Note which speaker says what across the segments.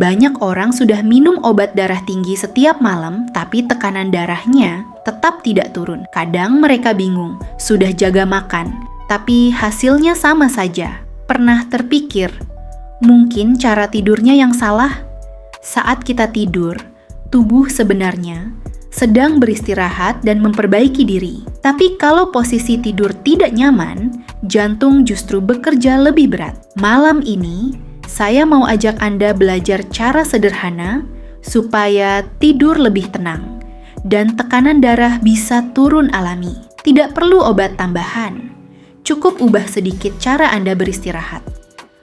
Speaker 1: Banyak orang sudah minum obat darah tinggi setiap malam, tapi tekanan darahnya tetap tidak turun. Kadang mereka bingung, sudah jaga makan, tapi hasilnya sama saja. Pernah terpikir, mungkin cara tidurnya yang salah? Saat kita tidur, tubuh sebenarnya sedang beristirahat dan memperbaiki diri. Tapi kalau posisi tidur tidak nyaman, jantung justru bekerja lebih berat. Malam ini, saya mau ajak Anda belajar cara sederhana supaya tidur lebih tenang dan tekanan darah bisa turun alami. Tidak perlu obat tambahan, cukup ubah sedikit cara Anda beristirahat.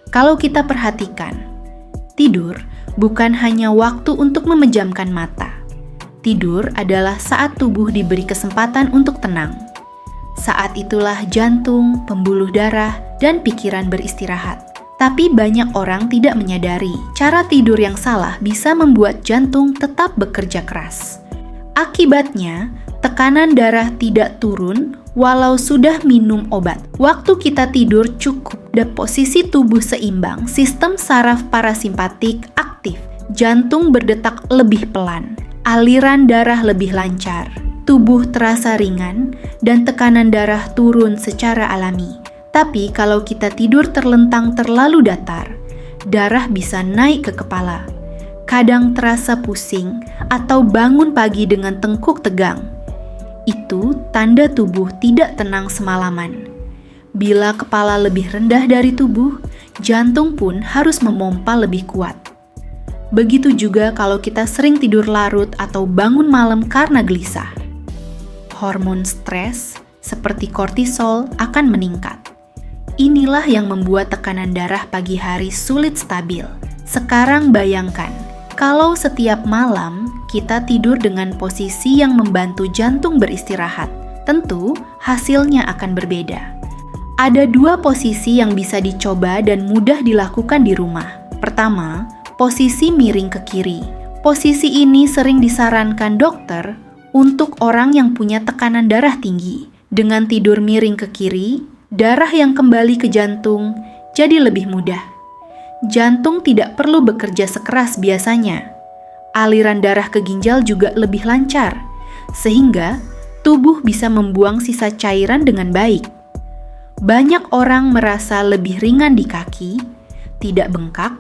Speaker 1: Kalau kita perhatikan, tidur bukan hanya waktu untuk memejamkan mata. Tidur adalah saat tubuh diberi kesempatan untuk tenang. Saat itulah jantung, pembuluh darah, dan pikiran beristirahat. Tapi banyak orang tidak menyadari cara tidur yang salah bisa membuat jantung tetap bekerja keras. Akibatnya, tekanan darah tidak turun walau sudah minum obat. Waktu kita tidur cukup dan posisi tubuh seimbang, sistem saraf parasimpatik aktif, jantung berdetak lebih pelan, aliran darah lebih lancar, tubuh terasa ringan, dan tekanan darah turun secara alami. Tapi kalau kita tidur terlentang terlalu datar, darah bisa naik ke kepala. Kadang terasa pusing atau bangun pagi dengan tengkuk tegang. Itu tanda tubuh tidak tenang semalaman. Bila kepala lebih rendah dari tubuh, jantung pun harus memompa lebih kuat. Begitu juga kalau kita sering tidur larut atau bangun malam karena gelisah. Hormon stres seperti kortisol akan meningkat. Inilah yang membuat tekanan darah pagi hari sulit stabil. Sekarang bayangkan, kalau setiap malam kita tidur dengan posisi yang membantu jantung beristirahat, tentu hasilnya akan berbeda. Ada dua posisi yang bisa dicoba dan mudah dilakukan di rumah. Pertama, posisi miring ke kiri. Posisi ini sering disarankan dokter untuk orang yang punya tekanan darah tinggi. Dengan tidur miring ke kiri, darah yang kembali ke jantung jadi lebih mudah. Jantung tidak perlu bekerja sekeras biasanya. Aliran darah ke ginjal juga lebih lancar, sehingga tubuh bisa membuang sisa cairan dengan baik. Banyak orang merasa lebih ringan di kaki, tidak bengkak,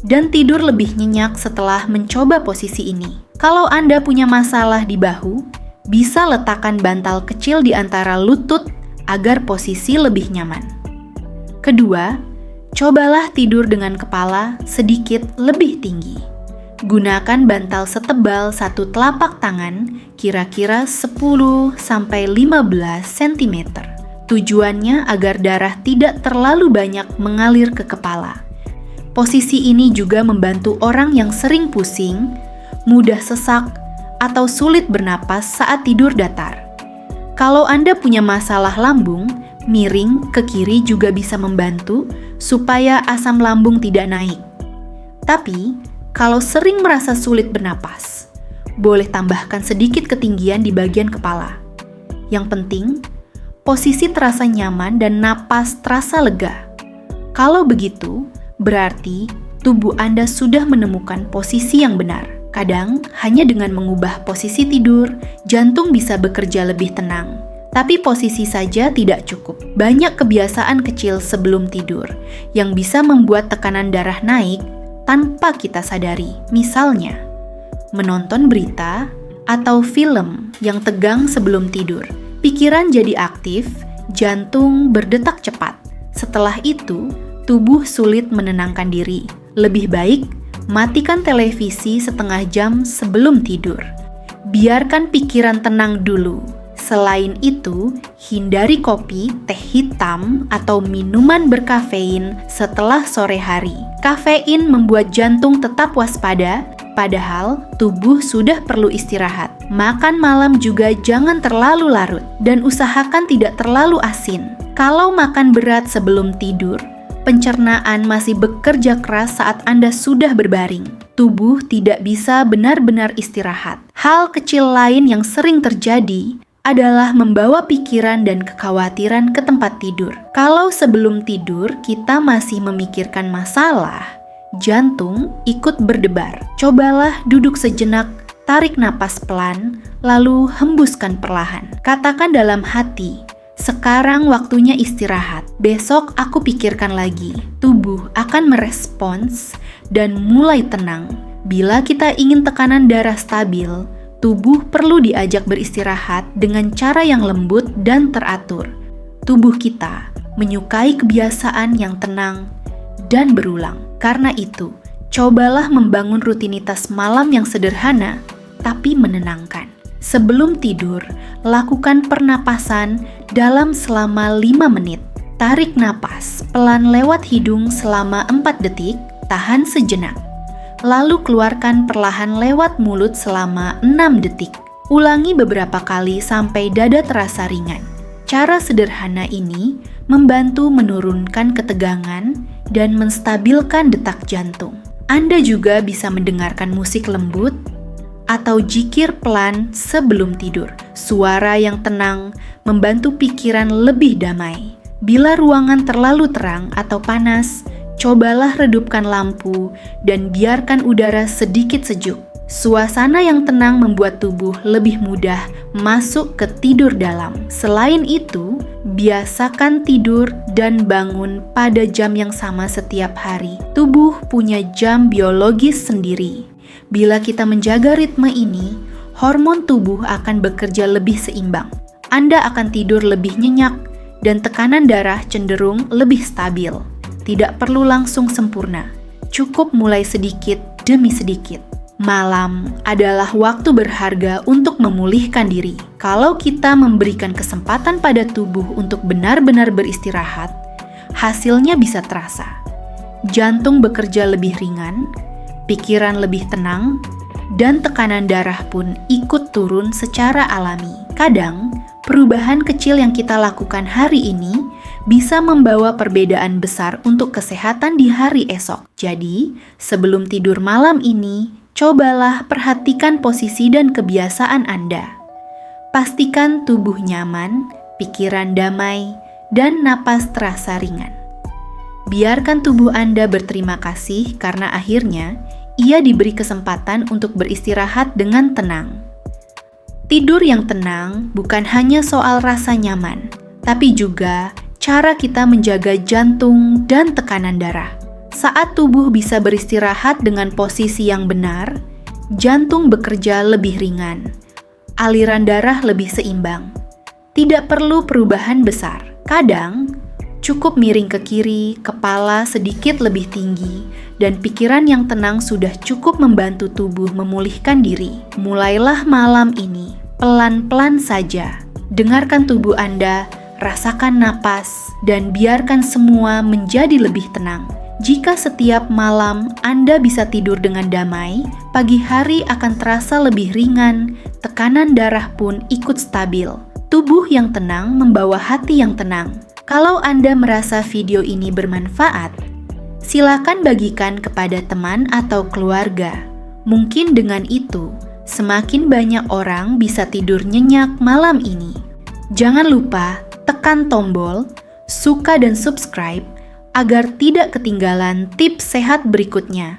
Speaker 1: dan tidur lebih nyenyak setelah mencoba posisi ini. Kalau Anda punya masalah di bahu, bisa letakkan bantal kecil di antara lutut agar posisi lebih nyaman. Kedua, cobalah tidur dengan kepala sedikit lebih tinggi. Gunakan bantal setebal satu telapak tangan, kira-kira 10-15 cm. Tujuannya agar darah tidak terlalu banyak mengalir ke kepala. Posisi ini juga membantu orang yang sering pusing, mudah sesak, atau sulit bernapas saat tidur datar. Kalau Anda punya masalah lambung, miring ke kiri juga bisa membantu supaya asam lambung tidak naik. Tapi, kalau sering merasa sulit bernapas, boleh tambahkan sedikit ketinggian di bagian kepala. Yang penting, posisi terasa nyaman dan napas terasa lega. Kalau begitu, berarti tubuh Anda sudah menemukan posisi yang benar. Kadang, hanya dengan mengubah posisi tidur, jantung bisa bekerja lebih tenang. Tapi posisi saja tidak cukup. Banyak kebiasaan kecil sebelum tidur yang bisa membuat tekanan darah naik tanpa kita sadari. Misalnya, menonton berita atau film yang tegang sebelum tidur. Pikiran jadi aktif, jantung berdetak cepat. Setelah itu, tubuh sulit menenangkan diri. Lebih baik matikan televisi setengah jam sebelum tidur. Biarkan pikiran tenang dulu. Selain itu, hindari kopi, teh hitam, atau minuman berkafein setelah sore hari. Kafein membuat jantung tetap waspada, padahal tubuh sudah perlu istirahat. Makan malam juga jangan terlalu larut, dan usahakan tidak terlalu asin. Kalau makan berat sebelum tidur, pencernaan masih bekerja keras saat Anda sudah berbaring. Tubuh tidak bisa benar-benar istirahat. Hal kecil lain yang sering terjadi adalah membawa pikiran dan kekhawatiran ke tempat tidur. Kalau sebelum tidur kita masih memikirkan masalah, Jantung ikut berdebar. Cobalah duduk sejenak, tarik napas pelan, lalu hembuskan perlahan. Katakan dalam hati, sekarang waktunya istirahat. Besok aku pikirkan lagi. Tubuh akan merespons dan mulai tenang. Bila kita ingin tekanan darah stabil, tubuh perlu diajak beristirahat dengan cara yang lembut dan teratur. Tubuh kita menyukai kebiasaan yang tenang dan berulang. Karena itu, cobalah membangun rutinitas malam yang sederhana tapi menenangkan. Sebelum tidur, lakukan pernapasan dalam selama 5 menit. Tarik napas pelan lewat hidung selama 4 detik, tahan sejenak. Lalu keluarkan perlahan lewat mulut selama 6 detik. Ulangi beberapa kali sampai dada terasa ringan. Cara sederhana ini membantu menurunkan ketegangan dan menstabilkan detak jantung. Anda juga bisa mendengarkan musik lembut atau zikir pelan sebelum tidur. Suara yang tenang membantu pikiran lebih damai. Bila ruangan terlalu terang atau panas, cobalah redupkan lampu dan biarkan udara sedikit sejuk. Suasana yang tenang membuat tubuh lebih mudah masuk ke tidur dalam. Selain itu, biasakan tidur dan bangun pada jam yang sama setiap hari. Tubuh punya jam biologis sendiri. Bila kita menjaga ritme ini, hormon tubuh akan bekerja lebih seimbang. Anda akan tidur lebih nyenyak dan tekanan darah cenderung lebih stabil. Tidak perlu langsung sempurna, cukup mulai sedikit demi sedikit. Malam adalah waktu berharga untuk memulihkan diri. Kalau kita memberikan kesempatan pada tubuh untuk benar-benar beristirahat, hasilnya bisa terasa. Jantung bekerja lebih ringan, pikiran lebih tenang, dan tekanan darah pun ikut turun secara alami. Kadang, perubahan kecil yang kita lakukan hari ini bisa membawa perbedaan besar untuk kesehatan di hari esok. Jadi, sebelum tidur malam ini, cobalah perhatikan posisi dan kebiasaan Anda. Pastikan tubuh nyaman, pikiran damai, dan napas terasa ringan. Biarkan tubuh Anda berterima kasih karena akhirnya ia diberi kesempatan untuk beristirahat dengan tenang. Tidur yang tenang bukan hanya soal rasa nyaman, tapi juga cara kita menjaga jantung dan tekanan darah. Saat tubuh bisa beristirahat dengan posisi yang benar, jantung bekerja lebih ringan, aliran darah lebih seimbang. Tidak perlu perubahan besar. Kadang, cukup miring ke kiri, kepala sedikit lebih tinggi, dan pikiran yang tenang sudah cukup membantu tubuh memulihkan diri. Mulailah malam ini, pelan-pelan saja. Dengarkan tubuh Anda, rasakan napas, dan biarkan semua menjadi lebih tenang. Jika setiap malam Anda bisa tidur dengan damai, pagi hari akan terasa lebih ringan, tekanan darah pun ikut stabil. Tubuh yang tenang membawa hati yang tenang. Kalau Anda merasa video ini bermanfaat, silakan bagikan kepada teman atau keluarga. Mungkin dengan itu, semakin banyak orang bisa tidur nyenyak malam ini. Jangan lupa tekan tombol suka dan subscribe agar tidak ketinggalan tips sehat berikutnya.